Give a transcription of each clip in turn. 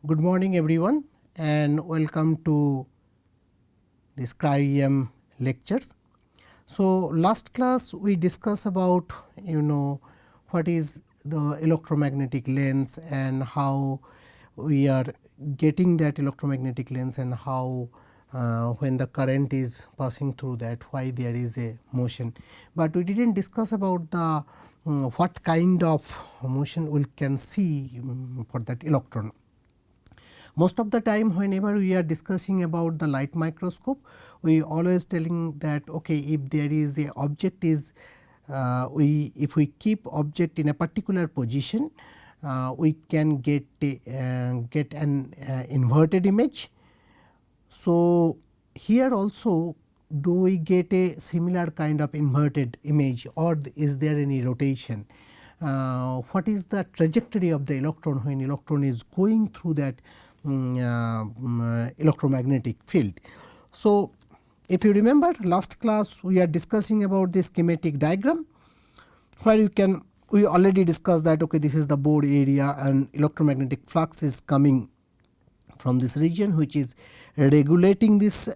Good morning everyone and welcome to this Cryo-EM lectures. So, last class we discussed about what is the electromagnetic lens and how we are getting that electromagnetic lens and how when the current is passing through that why there is a motion, but we did not discuss about the what kind of motion we can see for that electron. Most of the time whenever we are discussing about the light microscope, we always telling that okay, if there is a object is if we keep object in a particular position, we can get an inverted image. So, here also do we get a similar kind of inverted image or is there any rotation? What is the trajectory of the electron when electron is going through that electromagnetic field. So, if you remember last class we are discussing about this schematic diagram where you can we already discussed that okay, this is the Bohr area and electromagnetic flux is coming from this region which is regulating this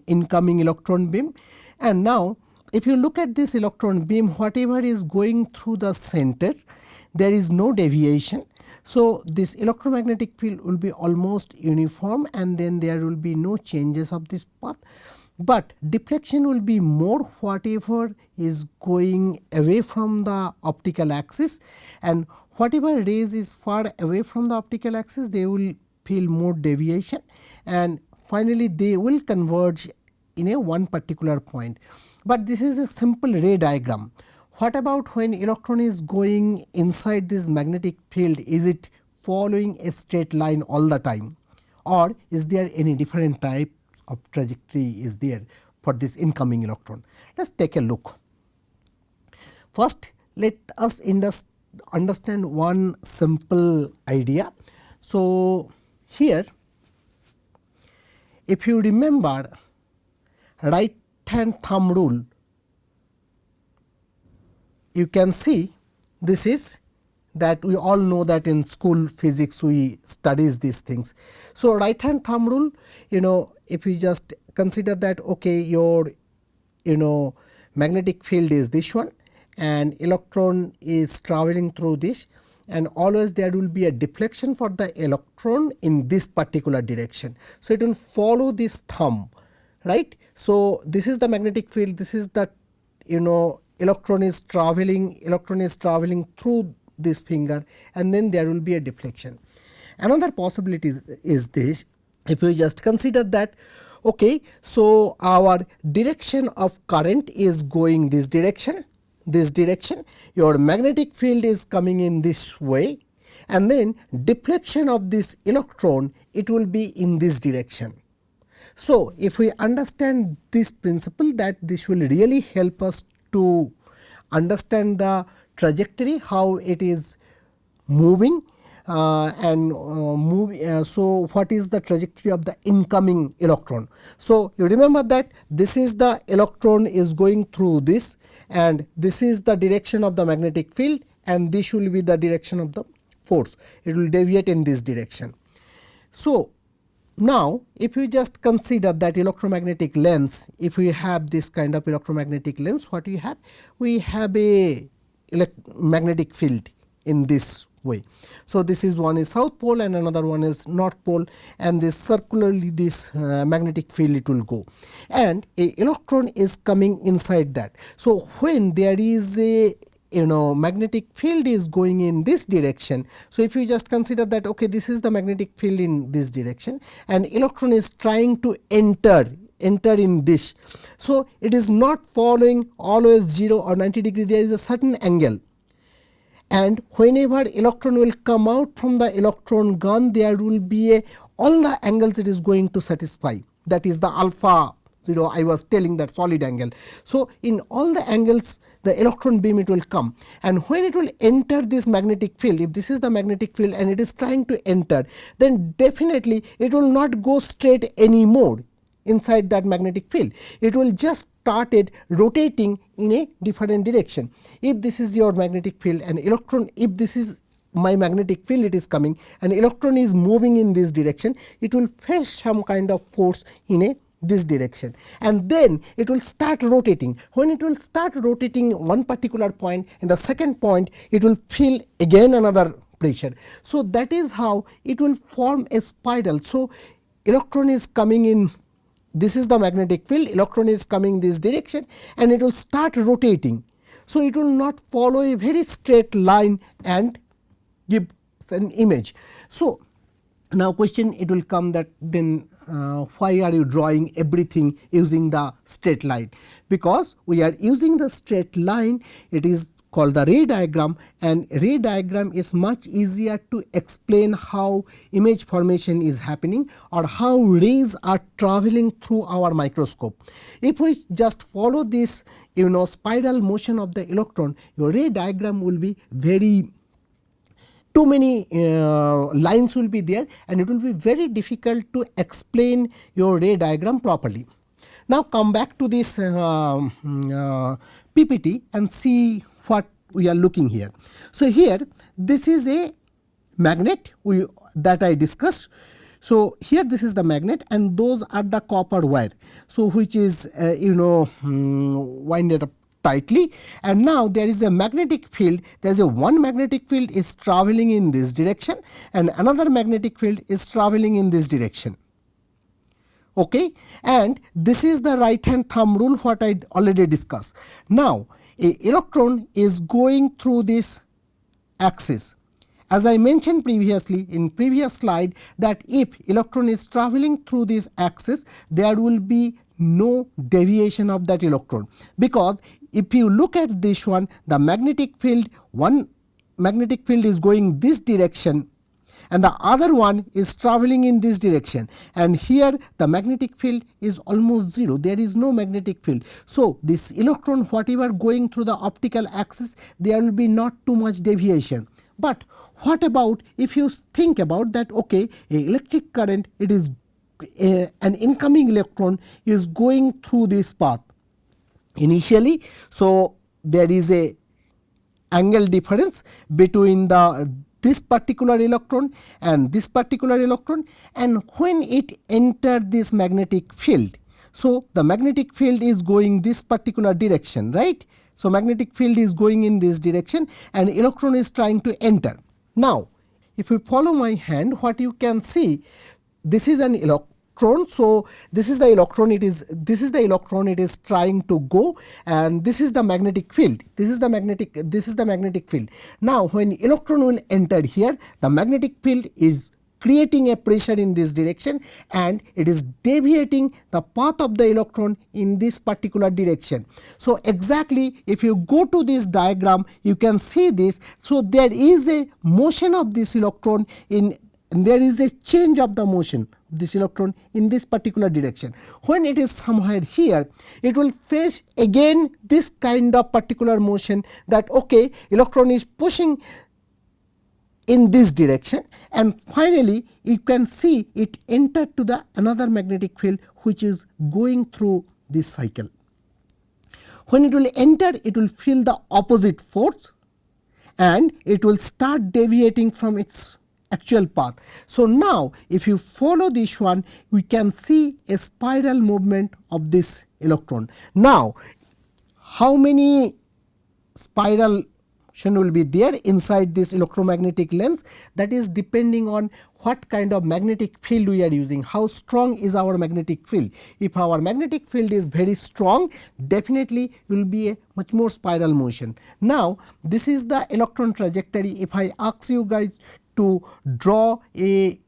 incoming electron beam. And now if you look at this electron beam, whatever is going through the center, there is no deviation. So, this electromagnetic field will be almost uniform and then there will be no changes of this path, but deflection will be more whatever is going away from the optical axis, and whatever rays is far away from the optical axis they will feel more deviation and finally they will converge in a one particular point. But this is a simple ray diagram. What about when electron is going inside this magnetic field, is it following a straight line all the time or is there any different type of trajectory is there for this incoming electron? Let us take a look. First let us understand one simple idea. So, here if you remember right hand thumb rule, you can see this is that we all know that in school physics we studies these things. So, right hand thumb rule, if you just consider that okay, your magnetic field is this one and electron is traveling through this, and always there will be a deflection for the electron in this particular direction. So, it will follow this thumb, right. So, this is the magnetic field, this is the electron is traveling through this finger and then there will be a deflection. Another possibility is this, if you just consider that okay, so our direction of current is going this direction, your magnetic field is coming in this way and then deflection of this electron it will be in this direction. So, if we understand this principle, that this will really help us to understand the trajectory, how it is moving so what is the trajectory of the incoming electron. So, you remember that this is the electron is going through this and this is the direction of the magnetic field and this will be the direction of the force, it will deviate in this direction. So, now if you just consider that electromagnetic lens, if we have this kind of electromagnetic lens, what we have? We have a magnetic field in this way. So, this is one is south pole and another one is north pole and this circularly this magnetic field it will go and a electron is coming inside that. So, when there is a magnetic field is going in this direction. So, if you just consider that okay, this is the magnetic field in this direction and electron is trying to enter in this. So, it is not following always 0 or 90 degree, there is a certain angle, and whenever electron will come out from the electron gun there will be all the angles it is going to satisfy, that is the alpha. I was telling that solid angle. So, in all the angles the electron beam it will come, and when it will enter this magnetic field, if this is the magnetic field and it is trying to enter, then definitely it will not go straight anymore inside that magnetic field, it will just started rotating in a different direction. If this is your magnetic field and electron, if this is my magnetic field it is coming and electron is moving in this direction, it will face some kind of force in a this direction and then it will start rotating. When it will start rotating one particular point, in the second point it will feel again another pressure. So, that is how it will form a spiral. So, electron is coming in, this is the magnetic field, electron is coming this direction and it will start rotating. So, it will not follow a very straight line and give an image. So, now question it will come that then why are you drawing everything using the straight line? Because we are using the straight line, it is called the ray diagram, and ray diagram is much easier to explain how image formation is happening or how rays are traveling through our microscope. If we just follow this spiral motion of the electron, your ray diagram will be very too many lines will be there and it will be very difficult to explain your ray diagram properly. Now, come back to this PPT and see what we are looking here. So, here this is a magnet that I discussed. So, here this is the magnet and those are the copper wire. So, which is winded up tightly, and now there is a magnetic field, there is a one magnetic field is traveling in this direction and another magnetic field is traveling in this direction. Okay, and this is the right hand thumb rule what I already discussed. Now, a electron is going through this axis. As I mentioned previously in previous slide that if electron is traveling through this axis, there will be no deviation of that electron, because if you look at this one, the magnetic field, one magnetic field is going this direction and the other one is traveling in this direction, and here the magnetic field is almost 0, there is no magnetic field. So, this electron whatever going through the optical axis, there will be not too much deviation. But what about if you think about that, okay, a electric current, it is an incoming electron is going through this path initially. So, there is a angle difference between this particular electron and this particular electron, and when it entered this magnetic field, so the magnetic field is going this particular direction, right. So, magnetic field is going in this direction and electron is trying to enter. Now, if you follow my hand, what you can see, this is an electron. So, this is the electron, it is trying to go, and this is the magnetic field, this is the magnetic field. Now, when electron will enter here, the magnetic field is creating a pressure in this direction and it is deviating the path of the electron in this particular direction. So, exactly if you go to this diagram, you can see this. So, there is a motion of this electron and there is a change of the motion of this electron in this particular direction. When it is somewhere here, it will face again this kind of particular motion that okay, electron is pushing in this direction, and finally you can see it entered to the another magnetic field which is going through this cycle. When it will enter, it will feel the opposite force and it will start deviating from its actual path. So, now if you follow this one, we can see a spiral movement of this electron. Now, how many spiral will be there inside this electromagnetic lens, that is depending on what kind of magnetic field we are using, how strong is our magnetic field. If our magnetic field is very strong, definitely will be a much more spiral motion. Now, this is the electron trajectory. If I ask you guys to draw a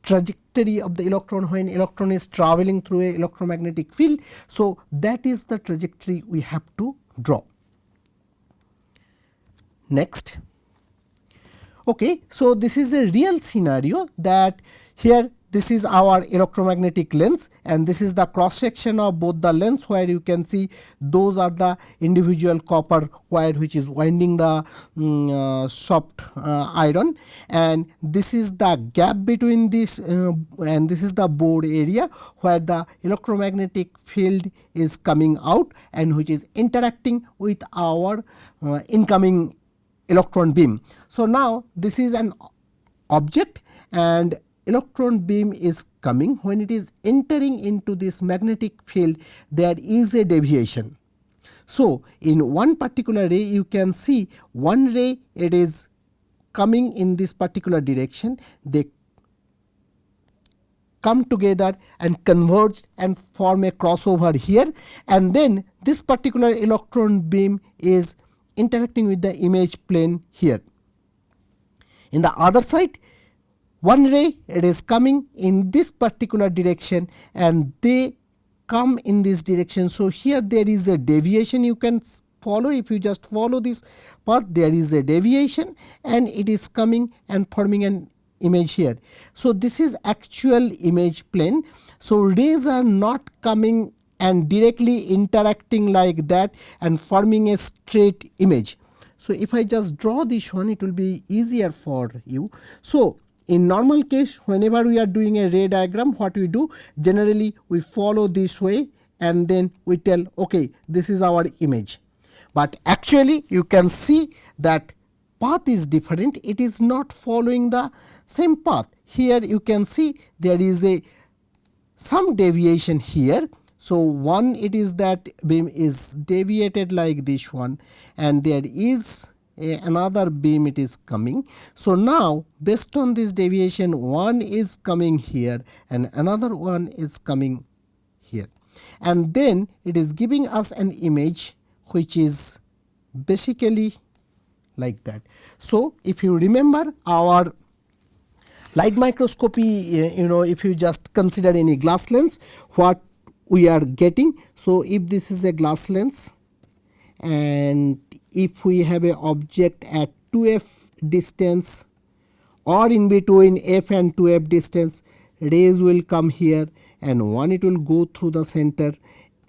trajectory of the electron when electron is traveling through a electromagnetic field, so that is the trajectory we have to draw. Next, okay, so this is a real scenario that here this is our electromagnetic lens and this is the cross section of both the lens, where you can see those are the individual copper wire which is winding the soft iron, and this is the gap between this and this is the bore area where the electromagnetic field is coming out and which is interacting with our incoming electron beam. So now this is an object and electron beam is coming. When it is entering into this magnetic field, there is a deviation. So in one particular ray you can see one ray, it is coming in this particular direction, they come together and converge and form a crossover here, and then this particular electron beam is interacting with the image plane here. In the other side, one ray, it is coming in this particular direction and they come in this direction. So here there is a deviation you can follow. If you just follow this path, there is a deviation and it is coming and forming an image here. So this is actual image plane. So rays are not coming and directly interacting like that and forming a straight image. So if I just draw this one, it will be easier for you. So in normal case, whenever we are doing a ray diagram, what we do, generally we follow this way and then we tell, okay, this is our image. But actually you can see that path is different, it is not following the same path. Here you can see there is some deviation here. So one, it is that beam is deviated like this one and there is another beam, it is coming. So now based on this deviation, one is coming here and another one is coming here, and then it is giving us an image which is basically like that. So if you remember our light microscopy, if you just consider any glass lens, what we are getting. So if this is a glass lens and if we have a object at 2f distance or in between f and 2f distance, rays will come here and one, it will go through the center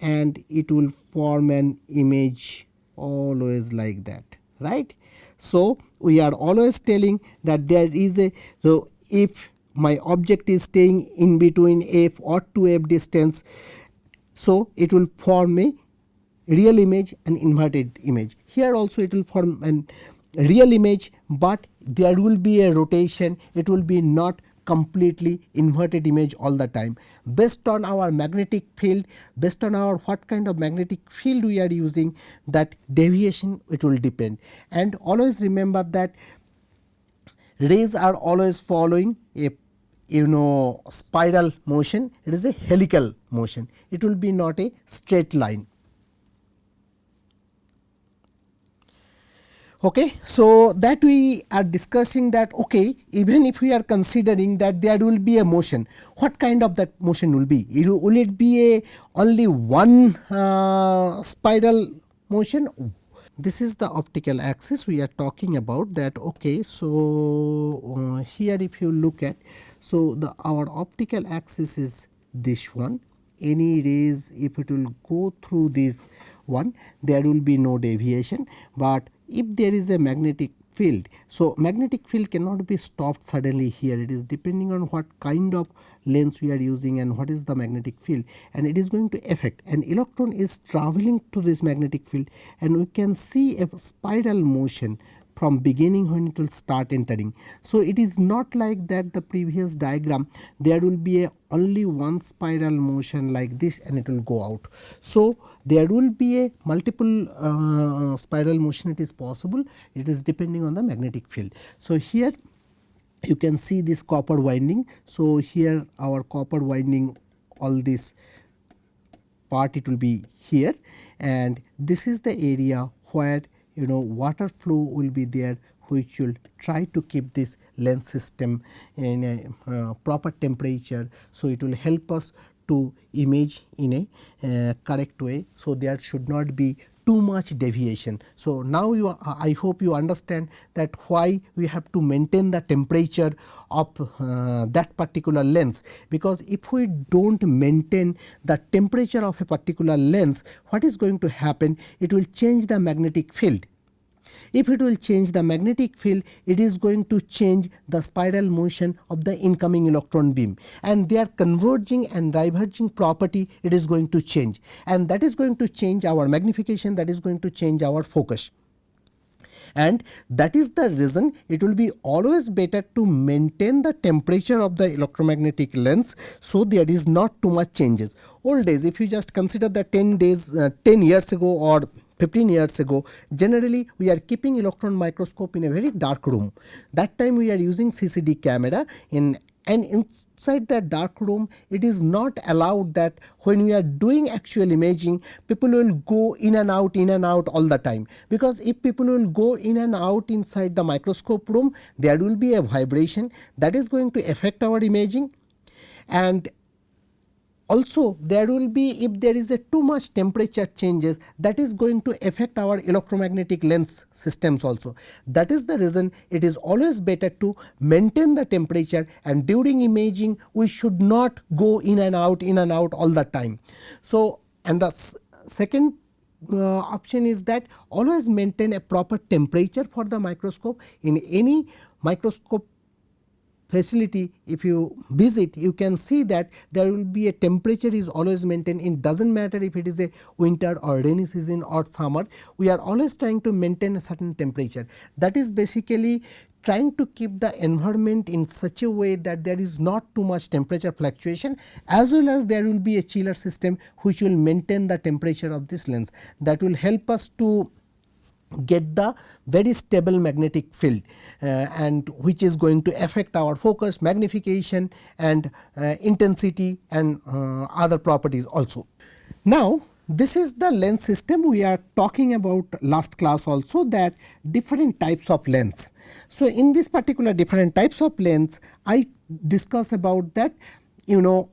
and it will form an image always like that, right. So we are always telling that there is a, so if my object is staying in between f or 2f distance, so it will form a real image and inverted image. Here also it will form an real image, but there will be a rotation, it will be not completely inverted image all the time. Based on our magnetic field, based on our what kind of magnetic field we are using, that deviation it will depend. And always remember that rays are always following a spiral motion, it is a helical motion, it will be not a straight line. Okay, so that we are discussing that, okay, even if we are considering that there will be a motion, what kind of that motion will be? Will it be only one spiral motion? This is the optical axis we are talking about that. Okay, so here if you look at, so our optical axis is this one. Any rays, if it will go through this one, there will be no deviation. But if there is a magnetic field, so magnetic field cannot be stopped suddenly here, it is depending on what kind of lens we are using and what is the magnetic field, and it is going to affect. An electron is traveling to this magnetic field and we can see a spiral motion from beginning when it will start entering. So it is not like that the previous diagram, there will be only one spiral motion like this and it will go out. So there will be a multiple spiral motion, it is possible, it is depending on the magnetic field. So here you can see this copper winding. So here our copper winding, all this part it will be here, and this is the area where water flow will be there, which will try to keep this lens system in a proper temperature. So it will help us to image in a correct way. So there should not be too much deviation. So now I hope you understand that why we have to maintain the temperature of that particular lens, because if we don't maintain the temperature of a particular lens, what is going to happen? It will change the magnetic field. If it will change the magnetic field, it is going to change the spiral motion of the incoming electron beam, and their converging and diverging property it is going to change, and that is going to change our magnification, that is going to change our focus. and that is the reason it will be always better to maintain the temperature of the electromagnetic lens, so there is not too much changes. Old days, if you just consider the 10 years ago or 15 years ago, generally we are keeping electron microscope in a very dark room. That time we are using CCD camera and inside that dark room it is not allowed that when we are doing actual imaging, people will go in and out all the time, because if people will go in and out inside the microscope room, there will be a vibration that is going to affect our imaging. And also there will be, if there is a too much temperature changes, that is going to affect our electromagnetic lens systems also. That is the reason it is always better to maintain the temperature, and during imaging we should not go in and out all the time. So, and the second option is that always maintain a proper temperature for the microscope. In any microscope facility, if you visit, you can see that there will be a temperature is always maintained. It does not matter if it is a winter or rainy season or summer, we are always trying to maintain a certain temperature. That is basically trying to keep the environment in such a way that there is not too much temperature fluctuation, as well as there will be a chiller system which will maintain the temperature of this lens. That will help us to get the very stable magnetic field and which is going to affect our focus, magnification and intensity and other properties also. Now, this is the lens system we are talking about last class also, that different types of lens. So, in this particular different types of lens, I discuss about that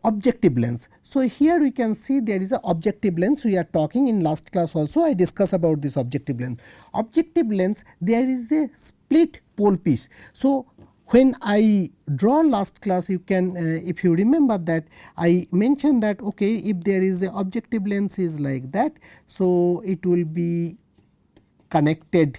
objective lens. So, here we can see there is a objective lens we are talking. In last class also I discuss about this objective lens. Objective lens, there is a split pole piece. So, when I draw last class, you can if you remember that I mentioned that okay, if there is a objective lens is like that, so it will be connected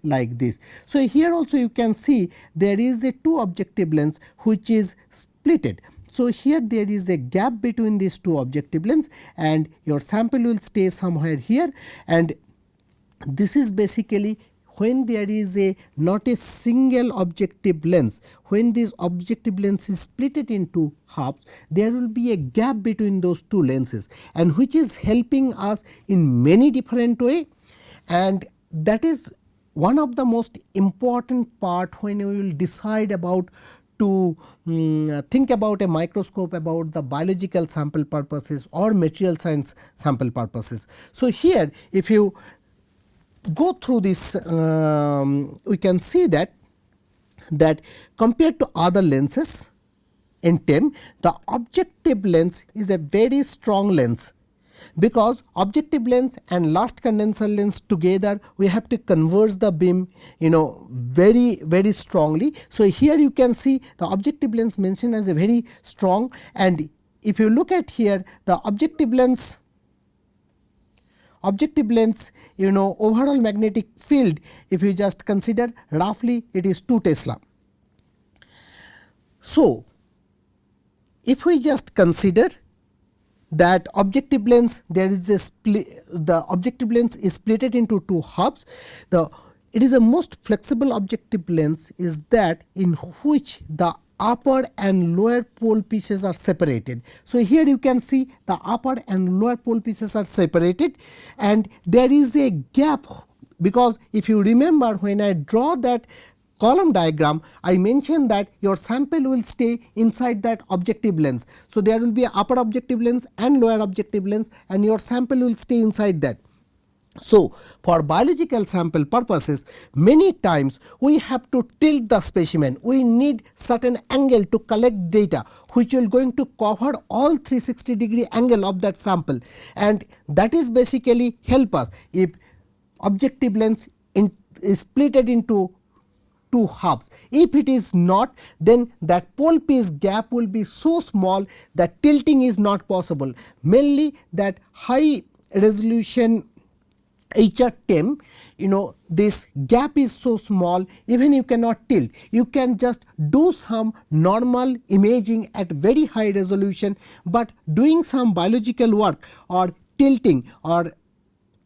like this. So, here also you can see there is a two objective lens which is splitted. So, here there is a gap between these two objective lens and your sample will stay somewhere here, and this is basically when there is a not a single objective lens. When this objective lens is split into halves, there will be a gap between those two lenses, and which is helping us in many different way, and that is one of the most important part when we will decide about to think about a microscope about the biological sample purposes or material science sample purposes. So, here if you go through this, we can see that compared to other lenses in TEM, the objective lens is a very strong lens, because objective lens and last condenser lens together we have to converge the beam very strongly. So, here you can see the objective lens mentioned as a very strong, and if you look at here the objective lens overall magnetic field, if you just consider roughly it is 2 Tesla. So, if we just consider that objective lens, there is a split, the objective lens is splitted into two halves. It is a most flexible objective lens is that in which the upper and lower pole pieces are separated. So, here you can see the upper and lower pole pieces are separated, and there is a gap, because if you remember when I draw that column diagram, I mentioned that your sample will stay inside that objective lens. So, there will be a upper objective lens and lower objective lens, and your sample will stay inside that. So, for biological sample purposes, many times we have to tilt the specimen. We need certain angle to collect data which will going to cover all 360-degree angle of that sample, and that is basically help us if objective lens is splitted into two halves. If it is not, then that pole piece gap will be so small that tilting is not possible. Mainly that high resolution HR10, this gap is so small, even you cannot tilt. You can just do some normal imaging at very high resolution, but doing some biological work or tilting or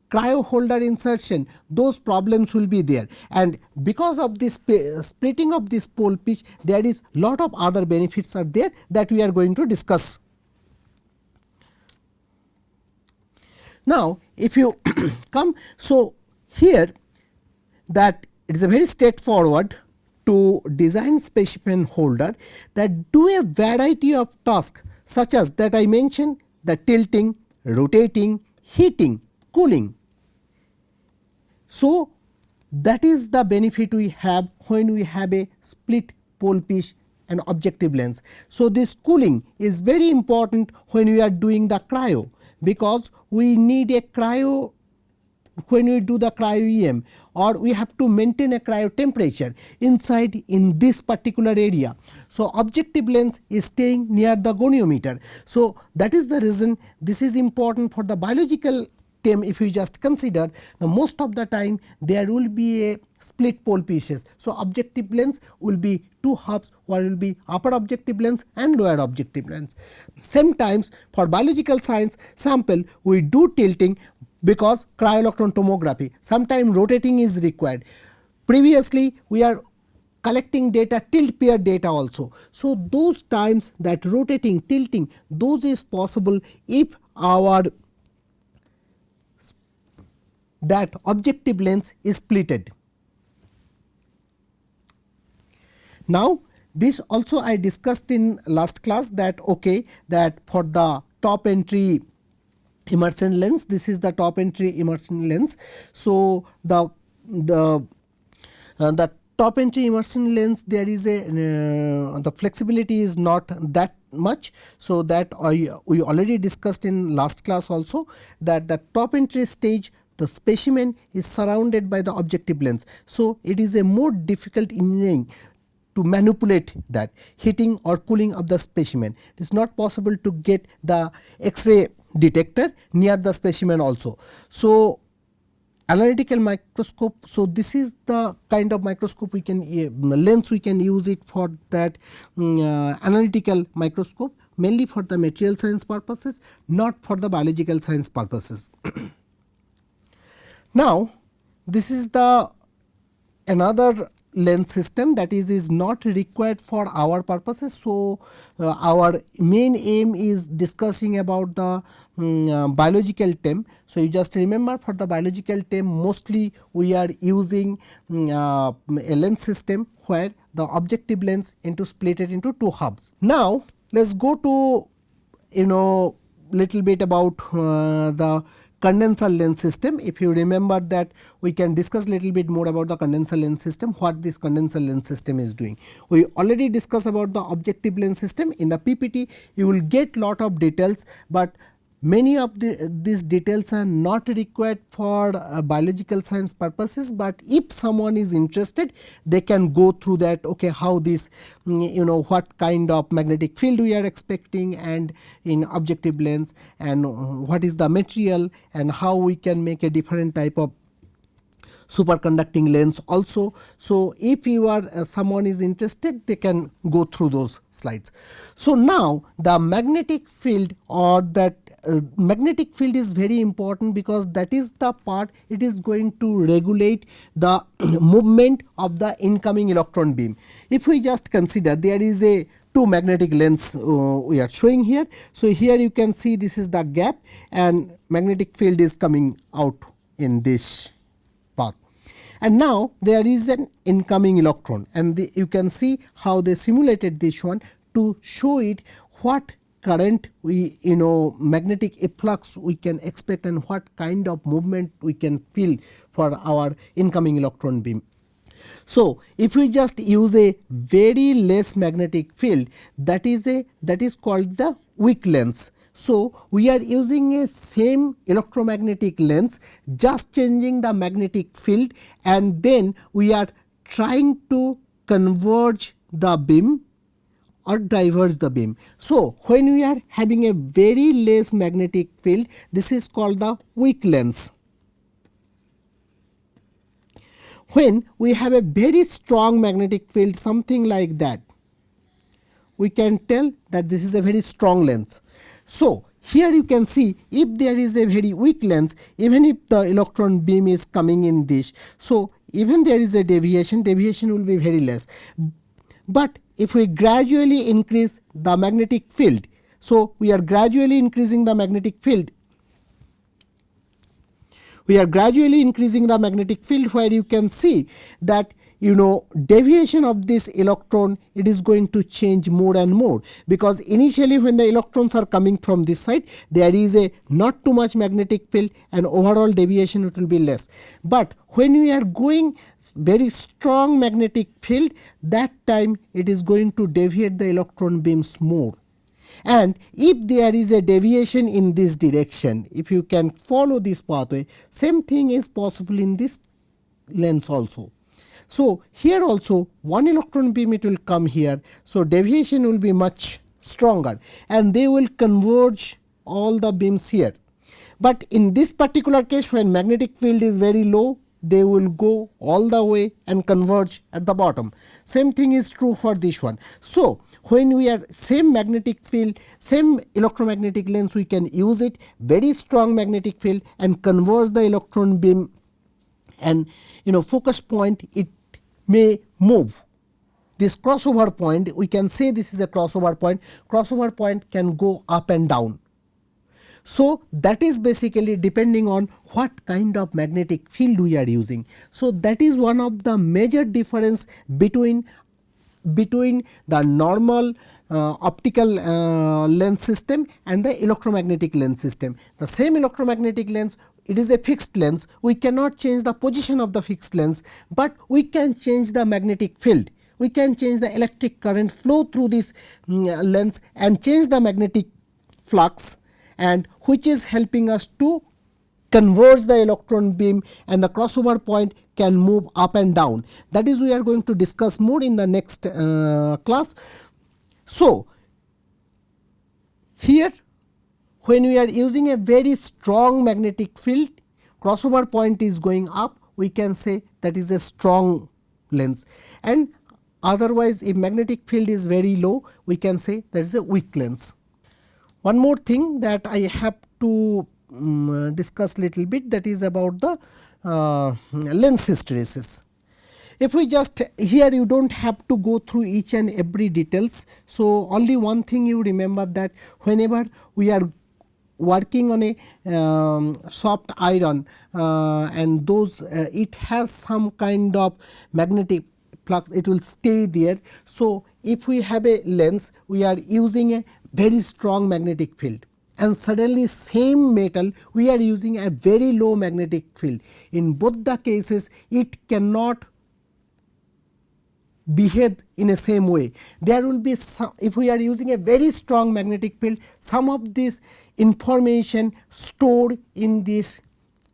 cryo holder insertion, those problems will be there, and because of this splitting of this pole pitch, there is lot of other benefits are there that we are going to discuss. Now, if you come, so here that it is a very straightforward to design specimen holder that do a variety of tasks such as that I mentioned, the tilting, rotating, heating, cooling. So, that is the benefit we have when we have a split pole pitch and objective lens. So, this cooling is very important when we are doing the cryo, because we need a cryo when we do the cryo EM, or we have to maintain a cryo temperature inside in this particular area. So, objective lens is staying near the goniometer. So, that is the reason this is important for the biological TEM. If you just consider, the most of the time there will be a split pole pitches. So, objective lens will be two halves, one will be upper objective lens and lower objective lens. Sometimes for biological science sample we do tilting because cryo-electron tomography, sometimes rotating is required. Previously we are collecting data, tilt pair data also. So, those times that rotating, tilting, those is possible if our that objective lens is splitted. Now, this also I discussed in last class that okay, that for the top entry immersion lens, this is the top entry immersion lens. So, the top entry immersion lens, there is a the flexibility is not that much. So, that we already discussed in last class also, that the top entry stage the specimen is surrounded by the objective lens. So, it is a more difficult engineering to manipulate that heating or cooling of the specimen. It is not possible to get the X-ray detector near the specimen also. So, analytical microscope. So, this is the kind of microscope we can lens we can use it for that analytical microscope, mainly for the material science purposes, not for the biological science purposes. Now, this is the another lens system that is not required for our purposes. So, our main aim is discussing about the biological TEM. So, you just remember for the biological TEM mostly we are using a lens system where the objective lens into split it into two halves. Now, let us go to little bit about the condenser lens system. If you remember that, we can discuss little bit more about the condenser lens system, what this condenser lens system is doing. We already discussed about the objective lens system. In the PPT you will get lot of details, but many of these details are not required for biological science purposes, but if someone is interested they can go through that, okay, how this what kind of magnetic field we are expecting and in objective lens, and what is the material and how we can make a different type of superconducting lens also. So, if you are someone is interested, they can go through those slides. So, now the magnetic field or that magnetic field is very important, because that is the part it is going to regulate the movement of the incoming electron beam. If we just consider there is a two magnetic lens we are showing here. So, here you can see this is the gap and magnetic field is coming out in this path. And now there is an incoming electron, and you can see how they simulated this one to show it what current we magnetic efflux we can expect and what kind of movement we can feel for our incoming electron beam. So, if we just use a very less magnetic field, that is called the weak lens. So, we are using a same electromagnetic lens, just changing the magnetic field, and then we are trying to converge the beam or diverge the beam. So, when we are having a very less magnetic field, this is called the weak lens. When we have a very strong magnetic field, something like that, we can tell that this is a very strong lens. So, here you can see if there is a very weak lens, even if the electron beam is coming in this, so even there is a deviation will be very less. But if we gradually increase the magnetic field, so we are gradually increasing the magnetic field, where you can see that deviation of this electron, it is going to change more and more, because initially when the electrons are coming from this side, there is a not too much magnetic field and overall deviation it will be less. But when we are going very strong magnetic field, that time it is going to deviate the electron beams more. And if there is a deviation in this direction, if you can follow this pathway, same thing is possible in this lens also. So here also one electron beam it will come here, so deviation will be much stronger and they will converge all the beams here. But in this particular case, when magnetic field is very low, they will go all the way and converge at the bottom. Same thing is true for this one. So when we are same magnetic field, same electromagnetic lens, we can use it, very strong magnetic field, and converge the electron beam, and focus point it may move. This crossover point, we can say this is a crossover point. Crossover point can go up and down. So that is basically depending on what kind of magnetic field we are using. So that is one of the major difference between the normal optical lens system and the electromagnetic lens system. The same electromagnetic lens, it is a fixed lens. We cannot change the position of the fixed lens, but we can change the magnetic field. We can change the electric current flow through this lens and change the magnetic flux, and which is helping us to converge the electron beam, and the crossover point can move up and down. That is, we are going to discuss more in the next class. So here when we are using a very strong magnetic field, crossover point is going up, we can say that is a strong lens, and otherwise if magnetic field is very low, we can say that is a weak lens. One more thing that I have to discuss little bit, that is about the lens hysteresis. If we just here, you don't have to go through each and every details. So only one thing you remember, that whenever we are working on a soft iron and those it has some kind of magnetic flux, it will stay there. So if we have a lens, we are using a very strong magnetic field, and suddenly same metal we are using a very low magnetic field. In both the cases, it cannot behave in a same way. There will be some, if we are using a very strong magnetic field, some of this information stored in this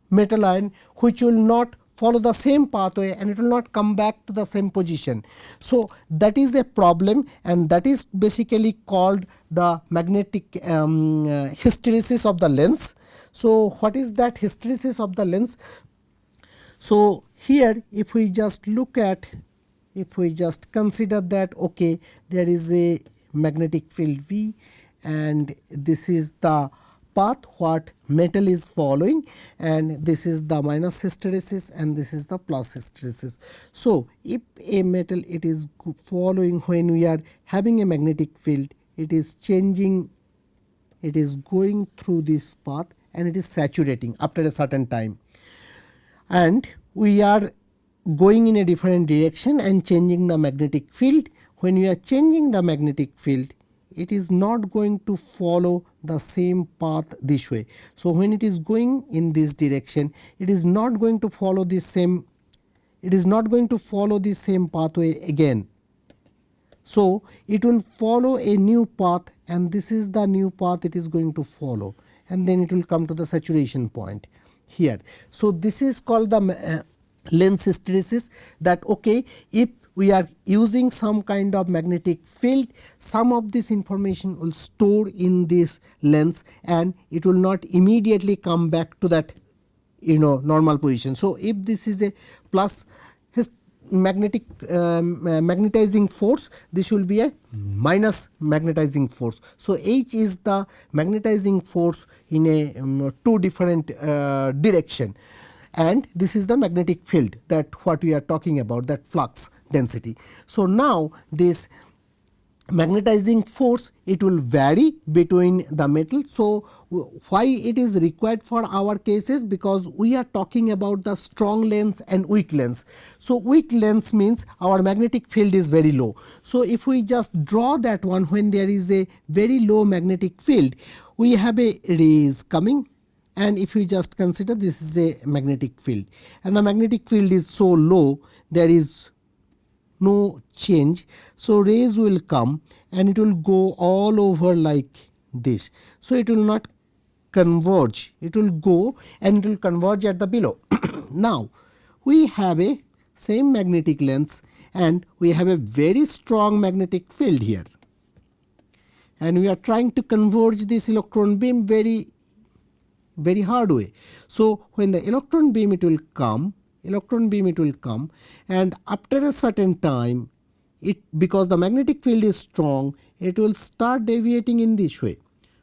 metal ion which will not follow the same pathway and it will not come back to the same position. So that is a problem, and that is basically called the magnetic hysteresis of the lens. So what is that hysteresis of the lens? So here if we just look at, if we just consider that okay, there is a magnetic field V and this is the path what metal is following, and this is the minus hysteresis and this is the plus hysteresis. So if a metal it is following, when we are having a magnetic field, it is changing, it is going through this path and it is saturating after a certain time, and we are going in a different direction and changing the magnetic field. When we are changing the magnetic field, it is not going to follow the same path this way. So when it is going in this direction, it is not going to follow the same, it is not going to follow the same pathway again. So it will follow a new path, and this is the new path it is going to follow, and then it will come to the saturation point here. So this is called the lens hysteresis, that okay, if we are using some kind of magnetic field, some of this information will store in this lens and it will not immediately come back to that normal position. So if this is a plus magnetizing force, this will be a minus magnetizing force. So, H is the magnetizing force in a two different direction, and this is the magnetic field, that what we are talking about, that flux density. So, now this magnetizing force, it will vary between the metal. So, why it is required for our cases, because we are talking about the strong lens and weak lens. So, weak lens means our magnetic field is very low. So, if we just draw that one, when there is a very low magnetic field, we have a rays coming, and if you just consider, this is a magnetic field, and the magnetic field is so low, there is no change. So, rays will come and it will go all over like this. So, it will not converge, it will go and it will converge at the below. Now, we have a same magnetic lens and we have a very strong magnetic field here, and we are trying to converge this electron beam very hard way. So, when the electron beam it will come, and after a certain time, it, because the magnetic field is strong, it will start deviating in this way.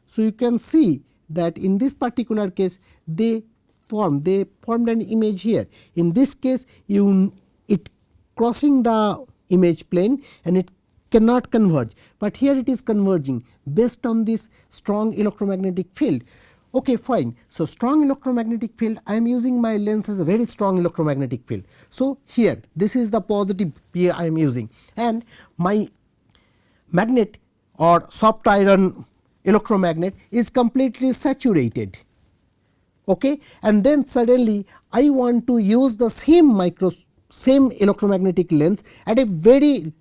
So, you can see that in this particular case they formed an image here. In this case, it crossing the image plane and it cannot converge, but here it is converging based on this strong electromagnetic field. Okay, fine. So, strong electromagnetic field, I am using my lens as a very strong electromagnetic field. So, here this is the positive P I am using, and my magnet or soft iron electromagnet is completely saturated. Okay, and then suddenly I want to use the same electromagnetic lens at a very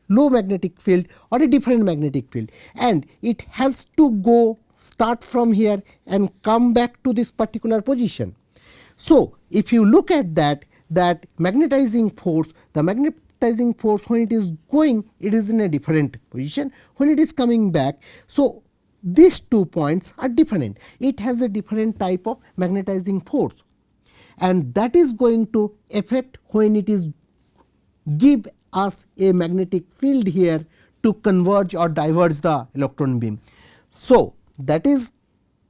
low magnetic field or a different magnetic field, and it has to start from here and come back to this particular position. So, if you look at that magnetizing force, the magnetizing force, when it is going, it is in a different position, when it is coming back. So, these 2 points are different, it has a different type of magnetizing force, and that is going to affect when it is give us a magnetic field here to converge or diverge the electron beam. So, that is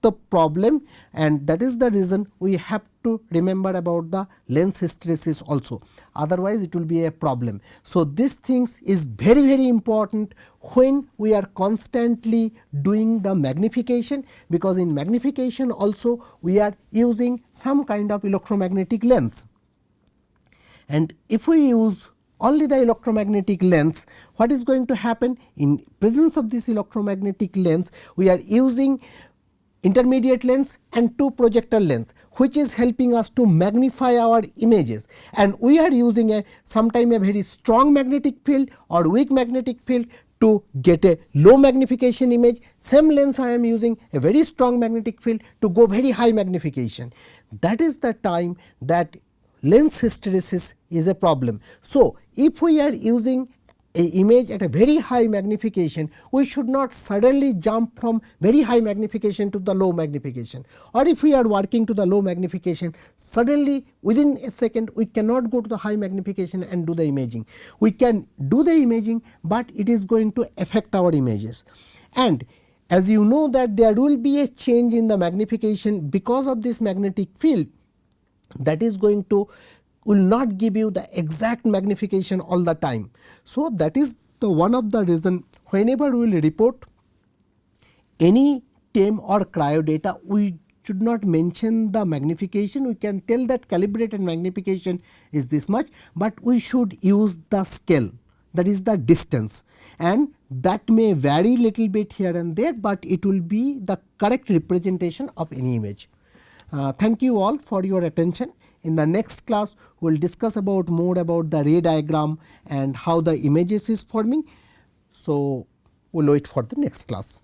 the problem, and that is the reason we have to remember about the lens hysteresis also, otherwise it will be a problem. So, this things is very important when we are constantly doing the magnification, because in magnification also we are using some kind of electromagnetic lens, and if we use only the electromagnetic lens, what is going to happen? In presence of this electromagnetic lens, we are using intermediate lens and 2 projector lens, which is helping us to magnify our images, and we are using sometime a very strong magnetic field or weak magnetic field to get a low magnification image. Same lens I am using a very strong magnetic field to go very high magnification. That is the time that lens hysteresis is a problem. So, if we are using a image at a very high magnification, we should not suddenly jump from very high magnification to the low magnification, or if we are working to the low magnification, suddenly within a second we cannot go to the high magnification and do the imaging. We can do the imaging, but it is going to affect our images, and as you know that there will be a change in the magnification because of this magnetic field, that is going to will not give you the exact magnification all the time. So, that is the one of the reason whenever we will report any TEM or cryo data, we should not mention the magnification. We can tell that calibrated magnification is this much, but we should use the scale, that is the distance, and that may vary little bit here and there, but it will be the correct representation of any image. Thank you all for your attention. In the next class, we will discuss more about the ray diagram and how the images is forming. So, we will wait for the next class.